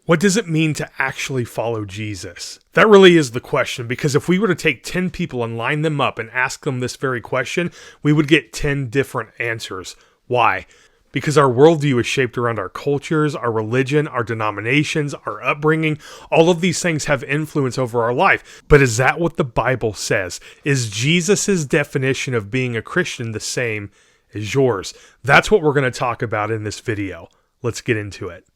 What does it mean to actually follow Jesus? That really is the question, because if we were to take 10 people and line them up and ask them this very question, we would get 10 different answers. Why? Because our worldview is shaped around our cultures, our religion, our denominations, our upbringing. All of these things have influence over our life. But is that what the Bible says? Is Jesus' definition of being a Christian the same as yours? That's what we're going to talk about in this video. Let's get into it.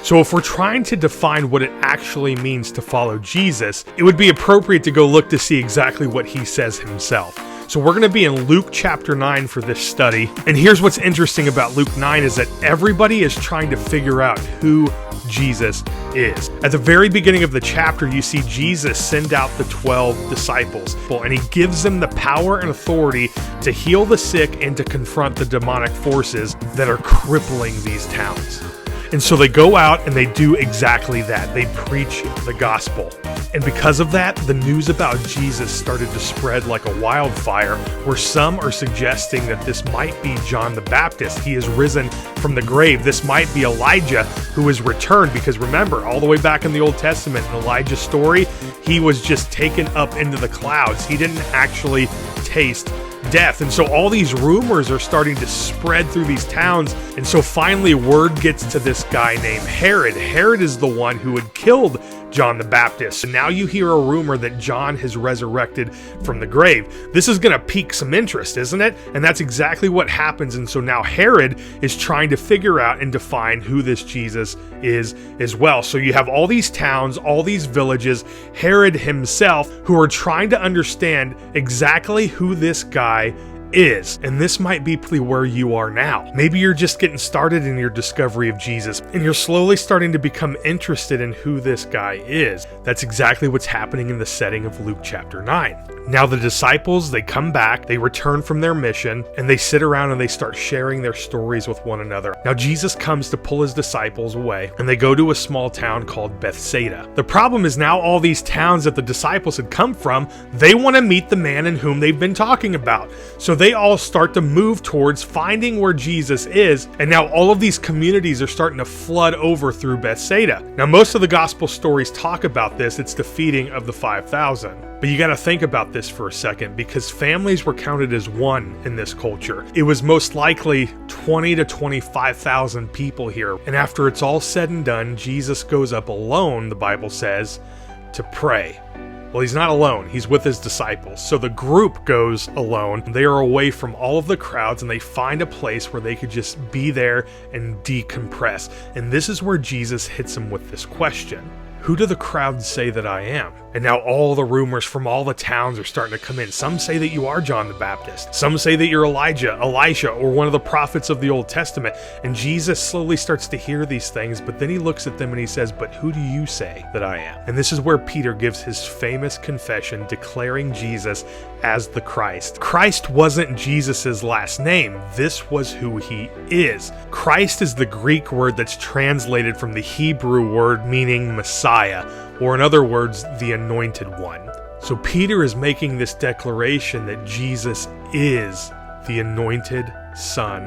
So if we're trying to define what it actually means to follow Jesus, it would be appropriate to go look to see exactly what he says himself. So we're going to be in Luke chapter 9 for this study. And here's what's interesting about Luke 9 is that everybody is trying to figure out who Jesus is. At the very beginning of the chapter, you see Jesus send out the 12 disciples, and he gives them the power and authority to heal the sick and to confront the demonic forces that are crippling these towns. And so they go out and they do exactly that. They preach the gospel. And because of that, the news about Jesus started to spread like a wildfire, where some are suggesting that this might be John the Baptist. He has risen from the grave. This might be Elijah who has returned, because remember, all the way back in the Old Testament, in Elijah's story, he was just taken up into the clouds. He didn't actually taste death. And so all these rumors are starting to spread through these towns. And so finally word gets to this guy named Herod. Herod is the one who had killed John the Baptist. And now you hear a rumor that John has resurrected from the grave. This is going to pique some interest, isn't it? And that's exactly what happens. And so now Herod is trying to figure out and define who this Jesus is as well. So you have all these towns, all these villages, Herod himself, who are trying to understand exactly who this guy is. And this might be where you are now. Maybe you're just getting started in your discovery of Jesus, and you're slowly starting to become interested in who this guy is. That's exactly what's happening in the setting of Luke chapter 9. Now the disciples, they come back, they return from their mission, and they sit around and they start sharing their stories with one another. Now Jesus comes to pull his disciples away, and they go to a small town called Bethsaida. The problem is now all these towns that the disciples had come from, they want to meet the man in whom they've been talking about. So they all start to move towards finding where Jesus is, and now all of these communities are starting to flood over through Bethsaida. Now most of the gospel stories talk about this. It's the feeding of the 5,000. But you got to think about this for a second, because families were counted as one in this culture. It was most likely 20 to 25,000 people here. And after it's all said and done, Jesus goes up alone, the Bible says, to pray. Well, he's not alone. He's with his disciples. So the group goes alone. They are away from all of the crowds, and they find a place where they could just be there and decompress. And this is where Jesus hits them with this question. Who do the crowds say that I am? And now all the rumors from all the towns are starting to come in. Some say that you are John the Baptist. Some say that you're Elijah, Elisha, or one of the prophets of the Old Testament. And Jesus slowly starts to hear these things, but then he looks at them and he says, but who do you say that I am? And this is where Peter gives his famous confession, declaring Jesus as the Christ. Christ wasn't Jesus's last name. This was who he is. Christ is the Greek word that's translated from the Hebrew word meaning Messiah, or in other words, the anointed one. So Peter is making this declaration that Jesus is the anointed Son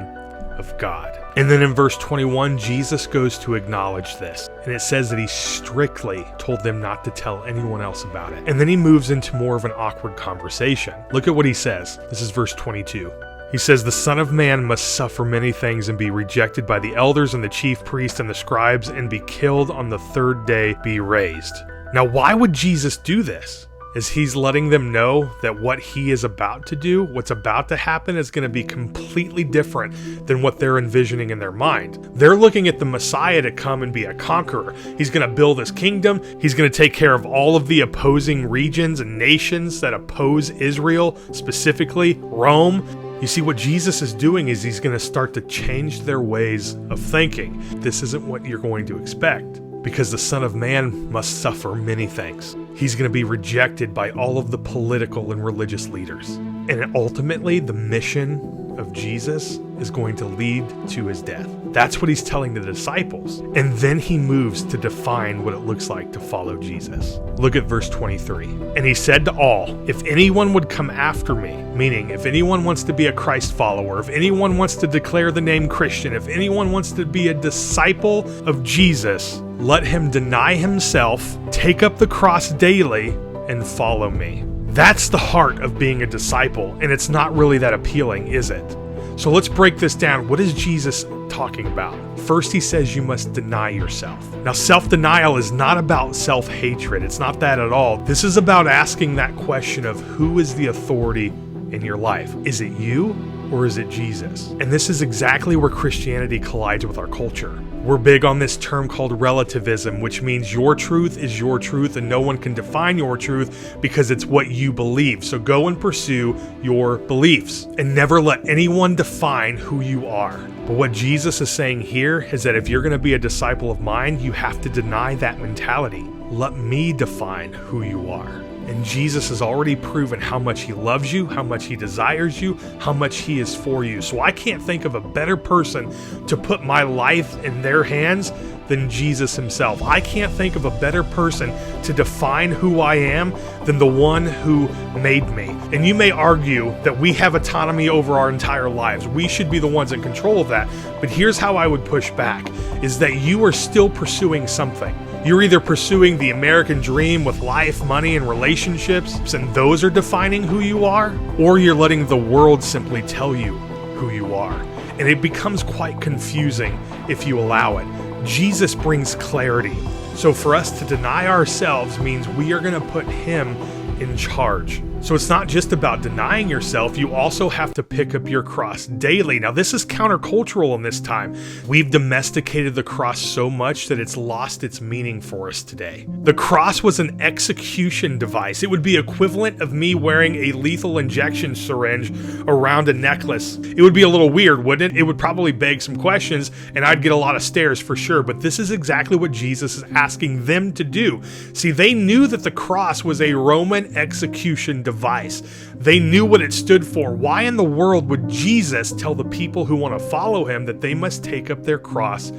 of God. And then in verse 21, Jesus goes to acknowledge this. And it says that he strictly told them not to tell anyone else about it. And then he moves into more of an awkward conversation. Look at what he says. This is verse 22. He says, the Son of Man must suffer many things and be rejected by the elders and the chief priests and the scribes and be killed on the third day, be raised. Now, why would Jesus do this? Is he's letting them know that what he is about to do, what's about to happen, is going to be completely different than what they're envisioning in their mind. They're looking at the Messiah to come and be a conqueror. He's going to build his kingdom. He's going to take care of all of the opposing regions and nations that oppose Israel, specifically Rome. You see, what Jesus is doing is he's going to start to change their ways of thinking. This isn't what you're going to expect, because the Son of Man must suffer many things. He's going to be rejected by all of the political and religious leaders. And ultimately, the mission of Jesus is going to lead to his death. That's what he's telling the disciples. And then he moves to define what it looks like to follow Jesus. Look at verse 23. And he said to all, if anyone would come after me, Meaning, if anyone wants to be a Christ follower, if anyone wants to declare the name Christian, if anyone wants to be a disciple of Jesus, let him deny himself, take up the cross daily, and follow me. That's the heart of being a disciple, and it's not really that appealing, is it? So let's break this down. What is Jesus talking about? First, he says you must deny yourself. Now, self-denial is not about self-hatred. It's not that at all. This is about asking that question of who is the authority in your life? Is it you or is it Jesus? And this is exactly where Christianity collides with our culture. We're big on this term called relativism, which means your truth is your truth and no one can define your truth because it's what you believe. So go and pursue your beliefs and never let anyone define who you are. But what Jesus is saying here is that if you're going to be a disciple of mine, you have to deny that mentality. Let me define who you are. And Jesus has already proven how much he loves you, how much he desires you, how much he is for you. So I can't think of a better person to put my life in their hands than Jesus himself. I can't think of a better person to define who I am than the one who made me. And you may argue that we have autonomy over our entire lives. We should be the ones in control of that. But here's how I would push back, is that you are still pursuing something. You're either pursuing the American dream with life, money, and relationships, and those are defining who you are, or you're letting the world simply tell you who you are. And it becomes quite confusing if you allow it. Jesus brings clarity. So for us to deny ourselves means we are going to put him in charge. So it's not just about denying yourself, you also have to pick up your cross daily. Now this is countercultural in this time. We've domesticated the cross so much that it's lost its meaning for us today. The cross was an execution device. It would be equivalent of me wearing a lethal injection syringe around a necklace. It would be a little weird, wouldn't it? It would probably beg some questions and I'd get a lot of stares for sure, but this is exactly what Jesus is asking them to do. See, they knew that the cross was a Roman execution device. They knew what it stood for. Why in the world would Jesus tell the people who want to follow him that they must take up their cross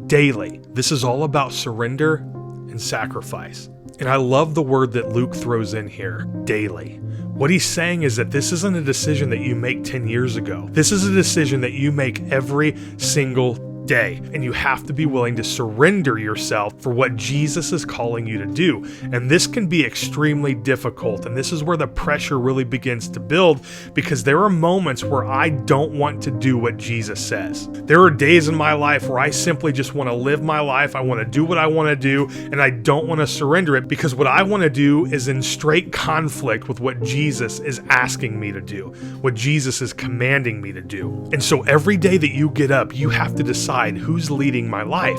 daily? This is all about surrender and sacrifice. And I love the word that Luke throws in here, daily. What he's saying is that this isn't a decision that you make 10 years ago. This is a decision that you make every single day, and you have to be willing to surrender yourself for what Jesus is calling you to do. And this can be extremely difficult, and this is where the pressure really begins to build, because there are moments where I don't want to do what Jesus says. There are days in my life where I simply just want to live my life, I want to do what I want to do, and I don't want to surrender it, because what I want to do is in straight conflict with what Jesus is asking me to do, what Jesus is commanding me to do. And so every day that you get up, you have to decide who's leading my life.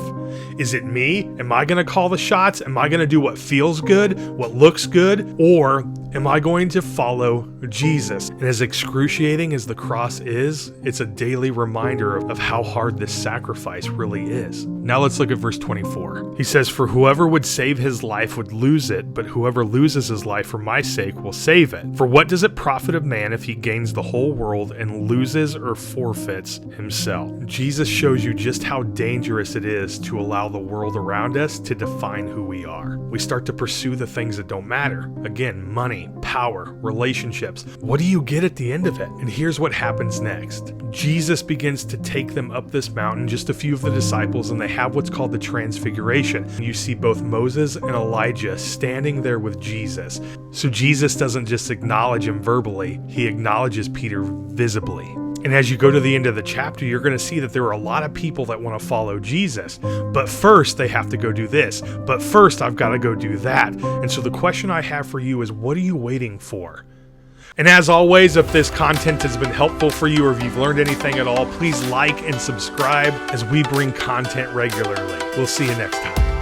Is it me? Am I going to call the shots? Am I going to do what feels good, what looks good? Or am I going to follow Jesus? And as excruciating as the cross is, it's a daily reminder of how hard this sacrifice really is. Now let's look at verse 24. He says, "For whoever would save his life would lose it, but whoever loses his life for my sake will save it. For what does it profit a man if he gains the whole world and loses or forfeits himself?" Jesus shows you just how dangerous it is to allow the world around us to define who we are. We start to pursue the things that don't matter. Again, money, power, relationships. What do you get at the end of it? And here's what happens next. Jesus begins to take them up this mountain, just a few of the disciples, and they have what's called the Transfiguration. You see both Moses and Elijah standing there with Jesus. So Jesus doesn't just acknowledge him verbally, he acknowledges Peter visibly. And as you go to the end of the chapter, you're going to see that there are a lot of people that want to follow Jesus. But first, they have to go do this. But first, I've got to go do that. And so the question I have for you is, what are you waiting for? And as always, if this content has been helpful for you or if you've learned anything at all, please like and subscribe as we bring content regularly. We'll see you next time.